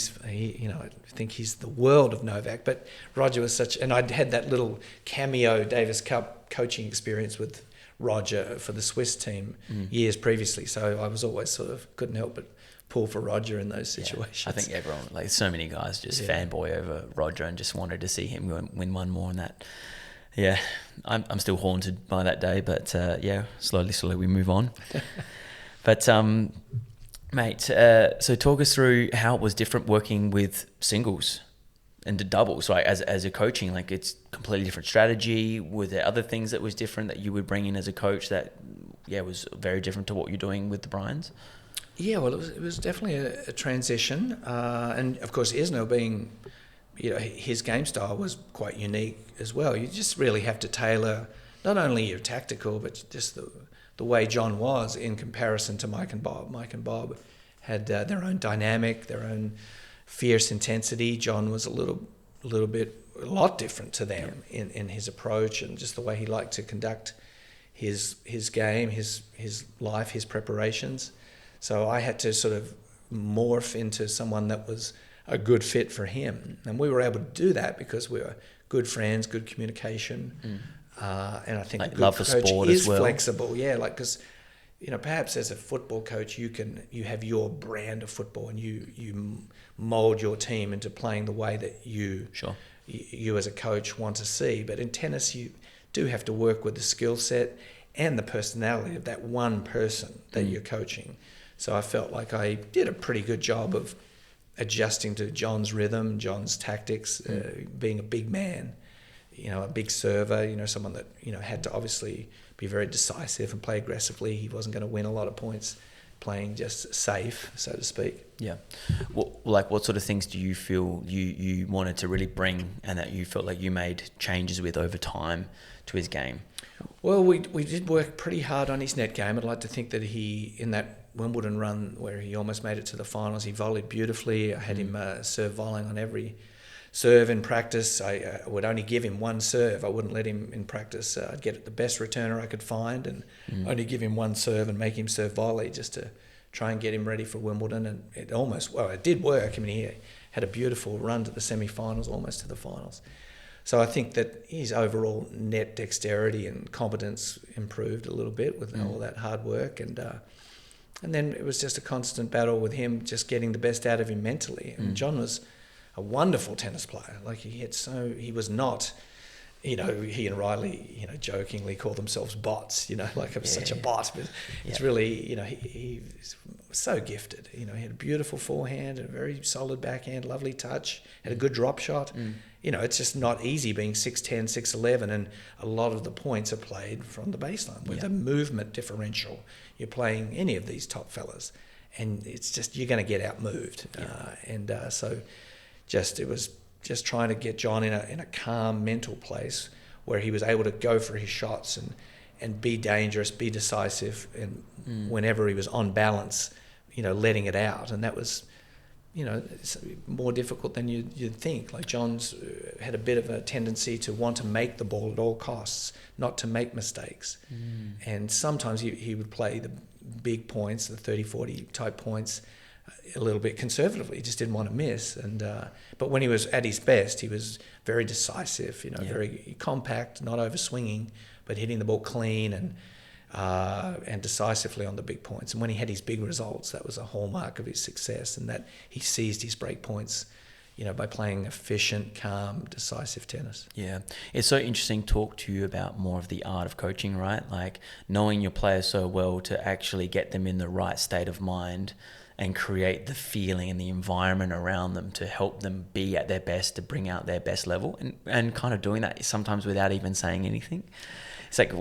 think he's the world of Novak. But Roger was and I'd had that little cameo Davis Cup coaching experience with Roger for the Swiss team years previously. So I was always couldn't help but pull for Roger in those situations. I think everyone, so many guys just fanboy over Roger and just wanted to see him win one more, and that. Yeah, I'm still haunted by that day, but slowly we move on. But mate, so talk us through how it was different working with singles and the doubles, right? As a coaching, like it's completely different strategy. Were there other things that was different that you would bring in as a coach that, was very different to what you're doing with the Bryans? Yeah, well, it was definitely a transition, and of course Isner being, his game style was quite unique as well. You just really have to tailor not only your tactical, but just the way John was in comparison to Mike and Bob. Mike and Bob had their own dynamic, their own fierce intensity. John was a lot different to them in his approach and just the way he liked to conduct his game, his life, his preparations. So I had to sort of morph into someone that was a good fit for him. And we were able to do that because we were good friends, good communication. And I think a good coach is flexible. Yeah, because, perhaps as a football coach, you have your brand of football and you mold your team into playing the way that you as a coach want to see. But in tennis, you do have to work with the skill set and the personality of that one person that you're coaching. So I felt like I did a pretty good job of adjusting to John's rhythm, John's tactics, being a big man, a big server, someone that, had to obviously be very decisive and play aggressively. He wasn't going to win a lot of points playing just safe, so to speak. Yeah. What sort of things do you feel you wanted to really bring and that you felt like you made changes with over time to his game? Well, we did work pretty hard on his net game. I'd like to think that he, in that Wimbledon run where he almost made it to the finals, he volleyed beautifully. I had him serve volleying on every serve in practice. I would only give him one serve. I wouldn't let him in practice. I'd get the best returner I could find and only give him one serve and make him serve volley just to try and get him ready for Wimbledon. And it did work. I mean, he had a beautiful run to the semi-finals, almost to the finals. So I think that his overall net dexterity and competence improved a little bit with all that hard work. And then it was just a constant battle with him, just getting the best out of him mentally. And John was a wonderful tennis player. Like he was not, he and Riley, jokingly call themselves bots, like I'm such a bot, but it's really, he's so gifted. He had a beautiful forehand, a very solid backhand, lovely touch, had a good drop shot. It's just not easy being 6'10", 6'11", and a lot of the points are played from the baseline with a movement differential. You're playing any of these top fellas, and it's just you're going to get outmoved. So it was just trying to get John in a calm mental place where he was able to go for his shots and be dangerous, be decisive, and whenever he was on balance, letting it out. And that was, it's more difficult than you'd think. Like John's had a bit of a tendency to want to make the ball at all costs, not to make mistakes. And sometimes he would play the big points, the 30-40 type points, a little bit conservatively. He just didn't want to miss. But when he was at his best, he was very decisive, very compact, not overswinging, but hitting the ball clean and decisively on the big points. And when he had his big results, that was a hallmark of his success, and that he seized his break points, by playing efficient, calm, decisive tennis. Yeah. It's so interesting to talk to you about more of the art of coaching, right? Like knowing your players so well to actually get them in the right state of mind and create the feeling and the environment around them to help them be at their best, to bring out their best level, and kind of doing that sometimes without even saying anything. It's like,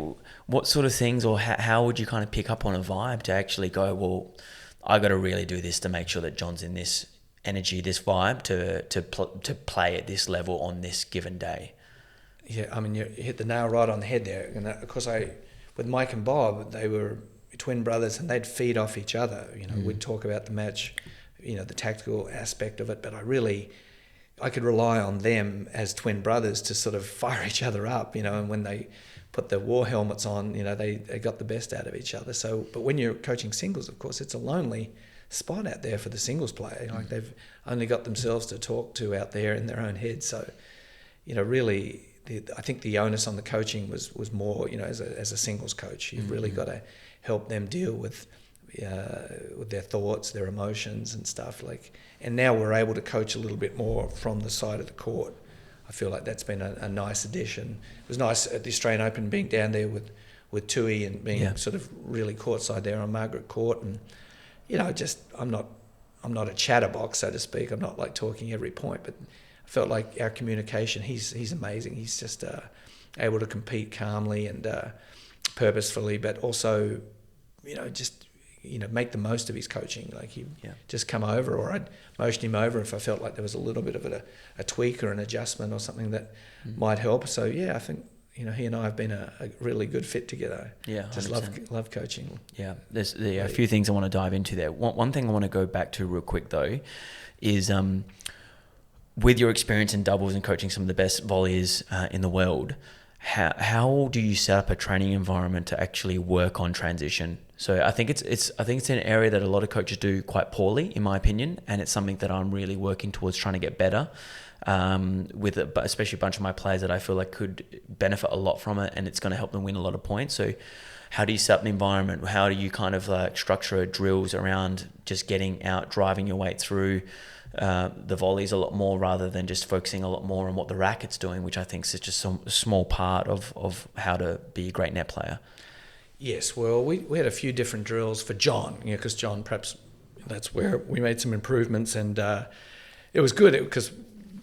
what sort of things, or how would you kind of pick up on a vibe to actually go, well, I got to really do this to make sure that John's in this energy, this vibe to play at this level on this given day? Yeah, I mean, you hit the nail right on the head there. And of course, with Mike and Bob, they were twin brothers, and they'd feed off each other. We'd talk about the match, the tactical aspect of it, but I could rely on them as twin brothers to sort of fire each other up, and when they put the war helmets on, they got the best out of each other. So, but when you're coaching singles, of course, it's a lonely spot out there for the singles player. Like they've only got themselves to talk to out there in their own head. So, really, I think the onus on the coaching was more, as a singles coach, you've really got to help them deal with their thoughts, their emotions and stuff. And now we're able to coach a little bit more from the side of the court. I feel like that's been a nice addition. It was nice at the Australian Open being down there with Tui and being sort of really courtside there on Margaret Court, and I'm not a chatterbox, so to speak. I'm not like talking every point, but I felt like our communication. He's amazing. He's just able to compete calmly and purposefully, but also make the most of his coaching. Like he'd just come over, or I'd motion him over if I felt like there was a little bit of a tweak or an adjustment or something that might help. So I think he and I have been a really good fit together. Yeah, 100%. Just love coaching. Yeah, there's a few things I want to dive into there. One thing I want to go back to real quick though is with your experience in doubles and coaching some of the best volleys in the world, how do you set up a training environment to actually work on transition? So I think it's an area that a lot of coaches do quite poorly, in my opinion, and it's something that I'm really working towards trying to get better but especially a bunch of my players that I feel like could benefit a lot from it, and it's going to help them win a lot of points. So how do you set up an environment? How do you kind of structure drills around just getting out, driving your weight through the volleys a lot more, rather than just focusing a lot more on what the racket's doing, which I think is just a small part of how to be a great net player? Yes, well, we had a few different drills for John, because John, perhaps that's where we made some improvements, and it was good because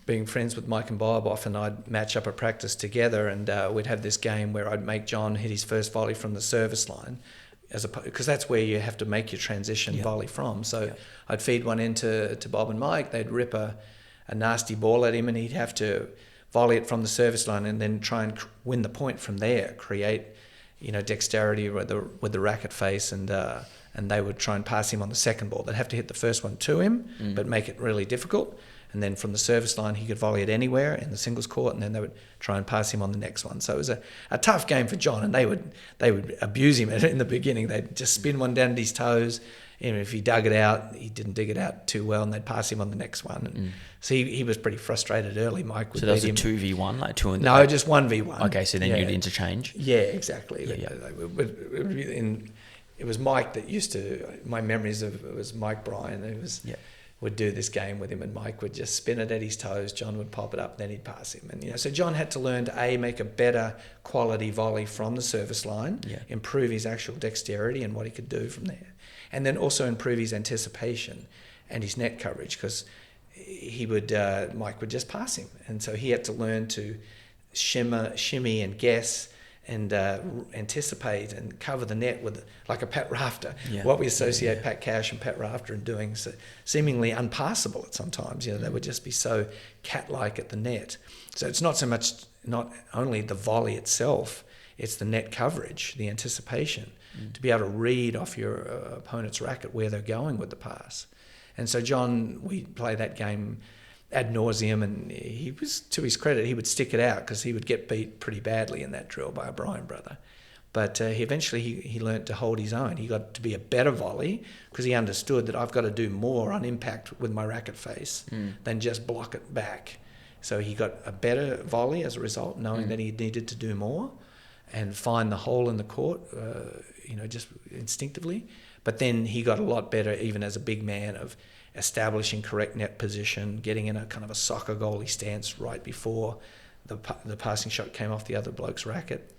being friends with Mike and Bob, often I'd match up a practice together, and we'd have this game where I'd make John hit his first volley from the service line, because that's where you have to make your transition volley from. So I'd feed one into Bob and Mike, they'd rip a nasty ball at him, and he'd have to volley it from the service line and then try and win the point from there, create dexterity with the racket face, and they would try and pass him on the second ball. They'd have to hit the first one to him, but make it really difficult. And then from the service line, he could volley it anywhere in the singles court, and then they would try and pass him on the next one. So it was a tough game for John, and they would abuse him in the beginning. They'd just spin one down at his toes. If he dug it out, he didn't dig it out too well, and they'd pass him on the next one. And so he was pretty frustrated early. Mike would beat him. So that was a 2v1, like two? No, just 1v1. Okay, so then you'd interchange? Yeah, exactly. It was Mike that used to, my memories of it was Mike Bryan, would do this game with him, and Mike would just spin it at his toes. John would pop it up, then he'd pass him. And so John had to learn to make a better quality volley from the service line, improve his actual dexterity and what he could do from there, and then also improve his anticipation and his net coverage, because Mike would just pass him, and so he had to learn to shimmy and guess and anticipate and cover the net with like a Pat Rafter. What we associate Pat Cash and Pat Rafter in doing, so seemingly unpassable at sometimes. They would just be so cat-like at the net. So it's not only the volley itself, it's the net coverage, the anticipation, to be able to read off your opponent's racket where they're going with the pass. And so John, we play that game ad nauseum, and he was, to his credit, he would stick it out because he would get beat pretty badly in that drill by a Bryan brother. But he learnt to hold his own. He got to be a better volley because he understood that I've got to do more on impact with my racket face than just block it back. So he got a better volley as a result, knowing that he needed to do more and find the hole in the court, just instinctively. But then he got a lot better, even as a big man, of establishing correct net position, getting in a kind of a soccer goalie stance right before the passing shot came off the other bloke's racket.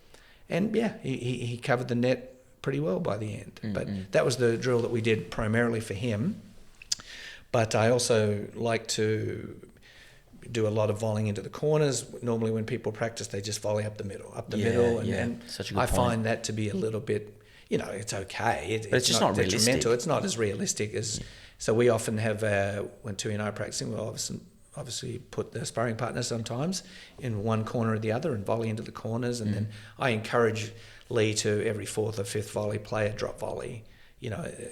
And yeah, he covered the net pretty well by the end. But that was the drill that we did primarily for him. But I also like to do a lot of volleying into the corners. Normally when people practice, they just volley up the middle. And such a good I point. find that to be a little bit, it's okay. But it's just not realistic. It's not as realistic as... So we often have, when Tui and I are practicing, we'll obviously put the sparring partner sometimes in one corner or the other and volley into the corners. And then I encourage Lee to, every fourth or fifth volley, play a drop volley.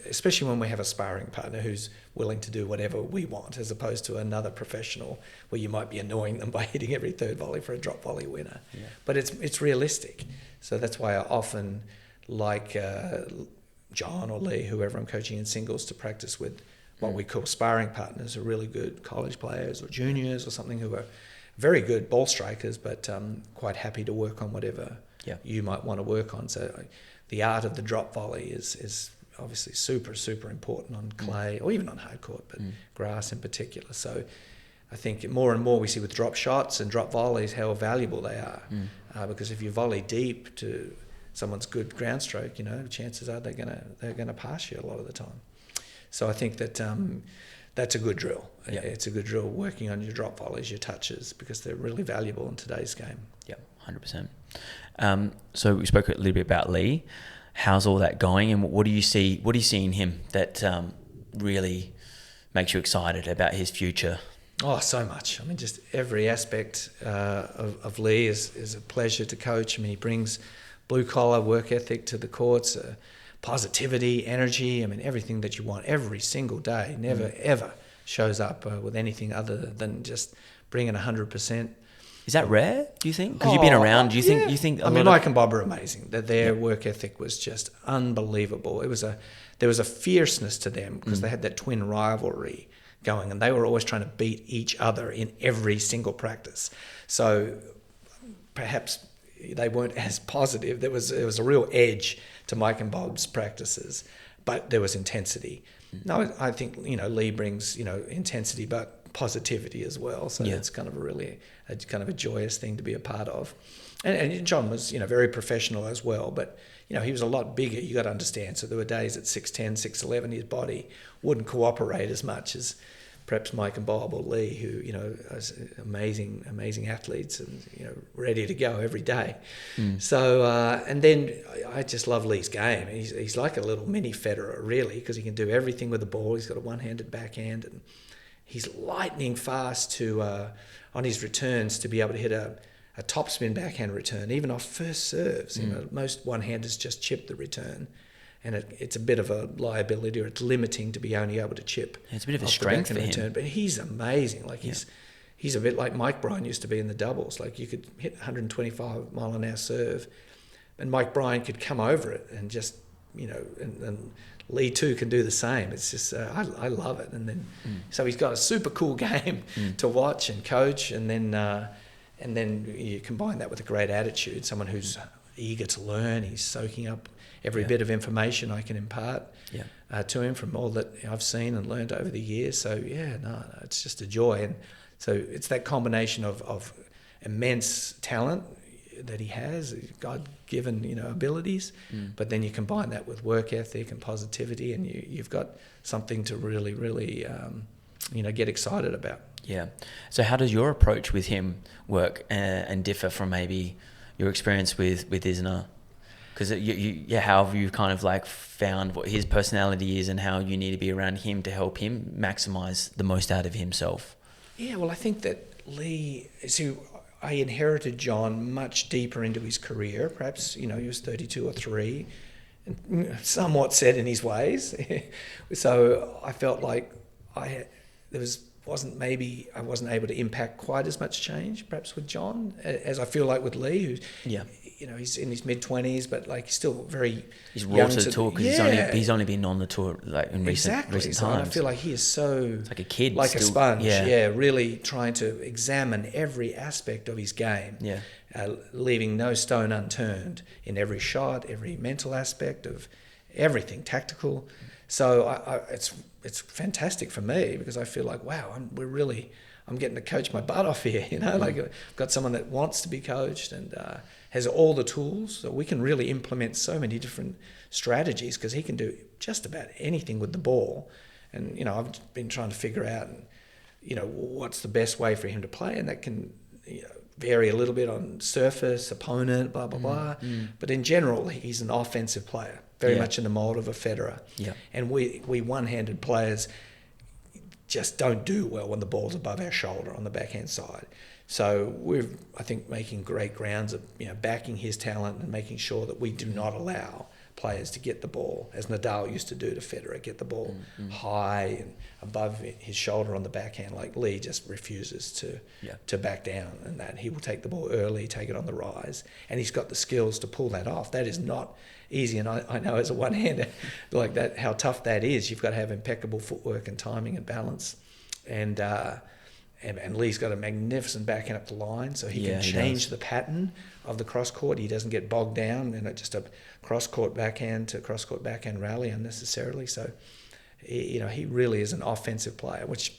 Especially when we have a sparring partner who's willing to do whatever we want, as opposed to another professional where you might be annoying them by hitting every third volley for a drop volley winner. Yeah. But it's realistic. So that's why I often like John or Lee, whoever I'm coaching in singles, to practice with what we call sparring partners, who are really good college players or juniors or something, who are very good ball strikers, but quite happy to work on whatever you might want to work on. So the art of the drop volley is obviously super, super important on clay or even on hard court, but grass in particular. So I think more and more we see with drop shots and drop volleys how valuable they are. Because if you volley deep to someone's good ground stroke, chances are they're gonna pass you a lot of the time. So I think that that's a good drill. Yeah. It's a good drill working on your drop volleys, your touches, because they're really valuable in today's game. Yeah, 100%. So we spoke a little bit about Lee. How's all that going, and what do you see in him that really makes you excited about his future? Oh, so much. I mean, just every aspect of Lee is a pleasure to coach. I mean, he brings blue-collar work ethic to the courts, positivity, energy. I mean, everything that you want every single day. Never, ever shows up with anything other than just bringing 100%. Is that rare, do you think? Because you've been around. Do you think? You think? Mike and Bob are amazing. That their work ethic was just unbelievable. There was a fierceness to them because they had that twin rivalry going, and they were always trying to beat each other in every single practice. So perhaps they weren't as positive. There was a real edge to Mike and Bob's practices, but there was intensity. No, I think Lee brings intensity, but positivity as well. So it's kind of a joyous thing to be a part of. And John was very professional as well, but he was a lot bigger. You got to understand. So there were days at 6'10", 6'11", his body wouldn't cooperate as much as perhaps Mike and Bob or Lee, who are amazing athletes and ready to go every day. So and then I just love Lee's game. He's like a little mini Federer really, because he can do everything with the ball. He's got a one-handed backhand, and he's lightning fast to on his returns to be able to hit a topspin backhand return, even off first serves. Most one-handers just chip the return. And it's a bit of a liability, or it's limiting to be only able to chip. Yeah, it's a bit of a strength for him. But he's amazing. Like he's a bit like Mike Bryan used to be in the doubles. Like you could hit 125 mile an hour serve, and Mike Bryan could come over it and just and Lee too can do the same. It's just I love it. And then so he's got a super cool game to watch and coach, and then you combine that with a great attitude. Someone who's eager to learn. He's soaking up every bit of information I can impart to him from all that I've seen and learned over the years. So it's just a joy. And so it's that combination of immense talent that he has, God-given abilities, but then you combine that with work ethic and positivity, and you've got something to really, really get excited about. Yeah. So how does your approach with him work and differ from maybe your experience with Isner? Because how have you kind of like found what his personality is and how you need to be around him to help him maximize the most out of himself? Yeah, well, I think that Lee, I inherited John much deeper into his career. Perhaps, he was 32 or 3, and somewhat set in his ways. So I felt like I wasn't able to impact quite as much change, perhaps with John, as I feel like with Lee, who's he's in his mid-20s, but like he's still very he's raw to the tour because he's only been on the tour like in recent times. So I feel like he is so it's like a kid, like still, a sponge. Really trying to examine every aspect of his game. Leaving no stone unturned in every shot, every mental aspect of everything, tactical. So it's fantastic for me because I feel like, wow, I'm getting to coach my butt off here, like I've got someone that wants to be coached and has all the tools. So we can really implement so many different strategies because he can do just about anything with the ball. And, I've been trying to figure out, what's the best way for him to play, and that can vary a little bit on surface, opponent, blah, blah, blah. But in general, he's an offensive player, very much in the mold of a Federer. Yeah. And we one-handed players just don't do well when the ball's above our shoulder on the backhand side. So we're, I think, making great grounds of, backing his talent and making sure that we do not allow players to get the ball, as Nadal used to do to Federer, get the ball high and above his shoulder on the backhand. Like Lee just refuses to back down, and that he will take the ball early, take it on the rise, and he's got the skills to pull that off. That is not easy, and I know as a one-hander like that how tough that is. You've got to have impeccable footwork and timing and balance, and Lee's got a magnificent backhand up the line, so he can change the pattern of the cross-court. He doesn't get bogged down in just a cross-court backhand to cross-court backhand rally unnecessarily. So, he really is an offensive player, which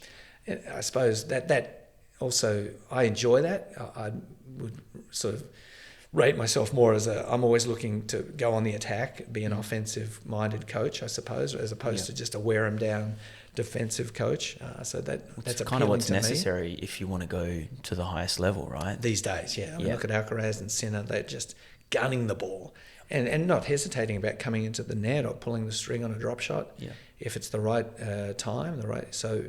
I suppose that also, I enjoy that. I would sort of rate myself more as I'm always looking to go on the attack, be an offensive-minded coach, I suppose, as opposed to just a wear-him-down defensive coach. So that's kind of what's necessary if you want to go to the highest level, right? These days, I mean, look at Alcaraz and Sinner. They're just gunning the ball and not hesitating about coming into the net or pulling the string on a drop shot if it's the right time, So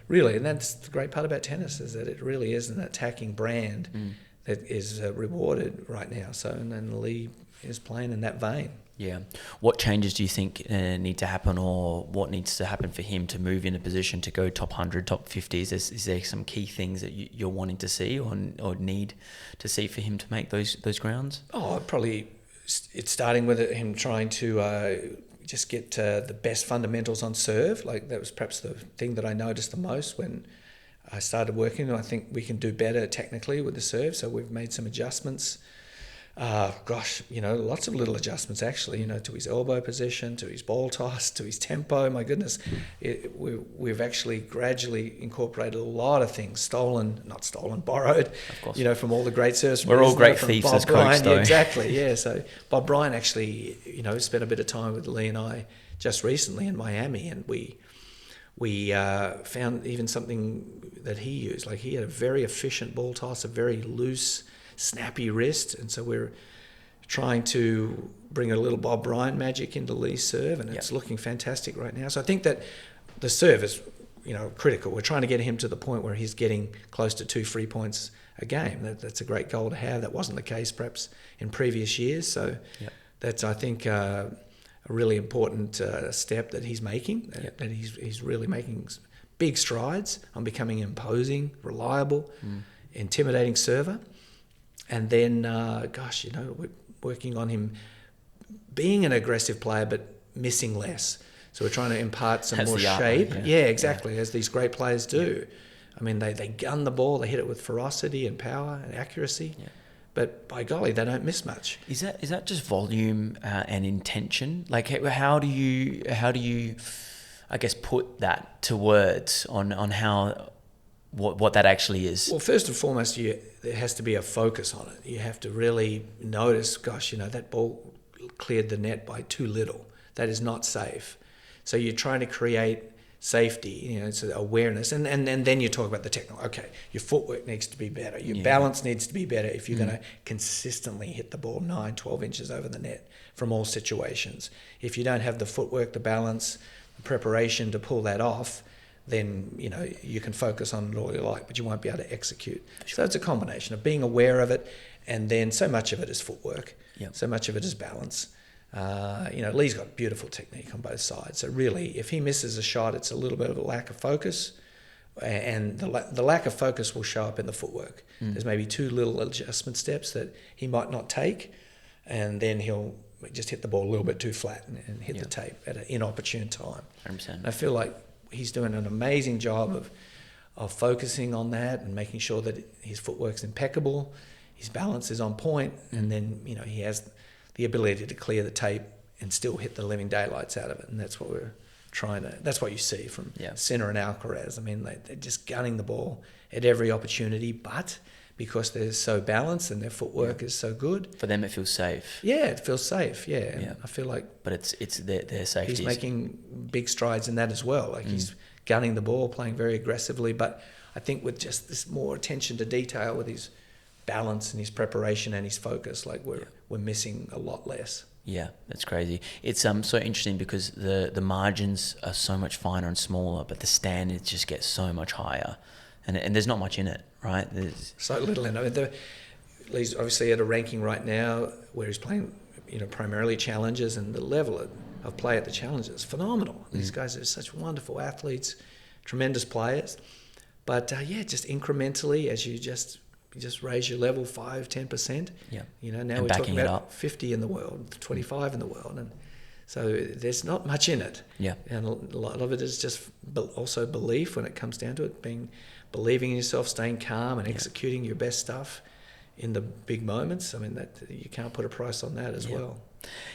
really, and that's the great part about tennis, is that it really is an attacking brand that is rewarded right now. So, and then Lee is playing in that vein. Yeah. What changes do you think need to happen, or what needs to happen for him to move in a position to go top 100, top 50s? Is there some key things that you're wanting to see or need to see for him to make those grounds? Oh, probably it's starting with him trying to just get the best fundamentals on serve. Like that was perhaps the thing that I noticed the most when I started working. I think we can do better technically with the serve, so we've made some adjustments. Lots of little adjustments actually, to his elbow position, to his ball toss, to his tempo. My goodness, we've actually gradually incorporated a lot of things, borrowed, of course. From all the great servers. We're all great thieves as coaches, though. Yeah, exactly, yeah. So Bob Bryan actually, spent a bit of time with Lee and I just recently in Miami, and we found even something that he used. Like he had a very efficient ball toss, a very loose, snappy wrist, and so we're trying to bring a little Bob Bryan magic into Lee's serve, and it's looking fantastic right now. So I think that the serve is, critical. We're trying to get him to the point where he's getting close to 2 free points a game. That's a great goal to have. That wasn't the case perhaps in previous years. So that's, I think, a really important step that he's making. That he's really making big strides on becoming imposing, reliable, intimidating server. And then, we're working on him being an aggressive player, but missing less. So we're trying to impart some more shape. Exactly, as these great players do. I mean, they gun the ball, they hit it with ferocity and power and accuracy. Yeah. But by golly, they don't miss much. Is that just volume and intention? Like, how do you, I guess, put that to words on how... What that actually is? Well, first and foremost, there has to be a focus on it. You have to really notice, that ball cleared the net by too little. That is not safe. So you're trying to create safety, it's awareness. And then you talk about the technical. Okay, your footwork needs to be better. Your balance needs to be better if you're going to consistently hit the ball 9, 12 inches over the net from all situations. If you don't have the footwork, the balance, the preparation to pull that off, then you can focus on it all you like, but you won't be able to execute. Sure. So it's a combination of being aware of it, and then so much of it is footwork, so much of it is balance. Lee's got beautiful technique on both sides. So really, if he misses a shot, it's a little bit of a lack of focus, and the lack of focus will show up in the footwork. There's maybe 2 little adjustment steps that he might not take, and then he'll just hit the ball a little bit too flat and hit the tape at an inopportune time. 100%. And I feel like he's doing an amazing job of focusing on that and making sure that his footwork's impeccable, his balance is on point, and then he has the ability to clear the tape and still hit the living daylights out of it. And that's what we're trying to, that's what you see from Sinner and Alcaraz. I mean, they're just gunning the ball at every opportunity, but because they're so balanced and their footwork is so good. For them, it feels safe. Yeah, it feels safe, And I feel like... But it's their safety. He's making big strides in that as well. Like he's gunning the ball, playing very aggressively, but I think with just this more attention to detail with his balance and his preparation and his focus, like we're missing a lot less. Yeah, that's crazy. It's so interesting because the margins are so much finer and smaller, but the standards just get so much higher, and there's not much in it, right? There's so little in it. He's obviously at a ranking right now where he's playing, primarily challenges, and the level of play at the challenges is phenomenal. These guys are such wonderful athletes, tremendous players, but just incrementally as you just raise your level 5-10%. Yeah. Now and we're talking about up. 50 in the world, 25 in the world, and so there's not much in it. Yeah. And a lot of it is just also belief when it comes down to it, believing in yourself, staying calm, and executing your best stuff in the big moments. I mean, that you can't put a price on that as well.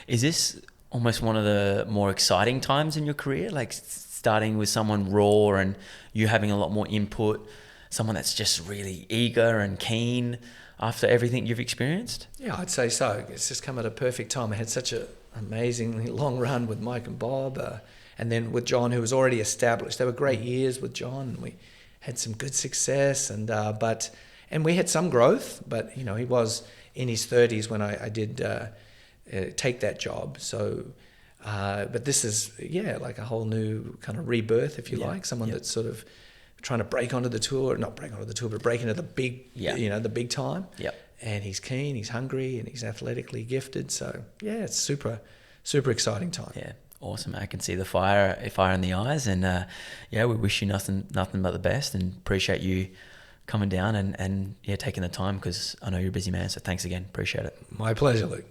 Is this almost one of the more exciting times in your career, like starting with someone raw and you having a lot more input? Someone that's just really eager and keen after everything you've experienced? Yeah, I'd say so. It's just come at a perfect time. I had such an amazingly long run with Mike and Bob, and then with John, who was already established. They were great years with John, and we had some good success, and we had some growth, but he was in his 30s when I did take that job. So, but this is like a whole new kind of rebirth, if you like. Someone that's sort of trying to break onto the tour, not break onto the tour, but break into the big, the big time. Yep. And he's keen, he's hungry, and he's athletically gifted. So it's super, super exciting time. Yeah, awesome. I can see the fire in the eyes, and we wish you nothing but the best, and appreciate you coming down and taking the time, because I know you're a busy man. So thanks again. Appreciate it. My pleasure, Luke.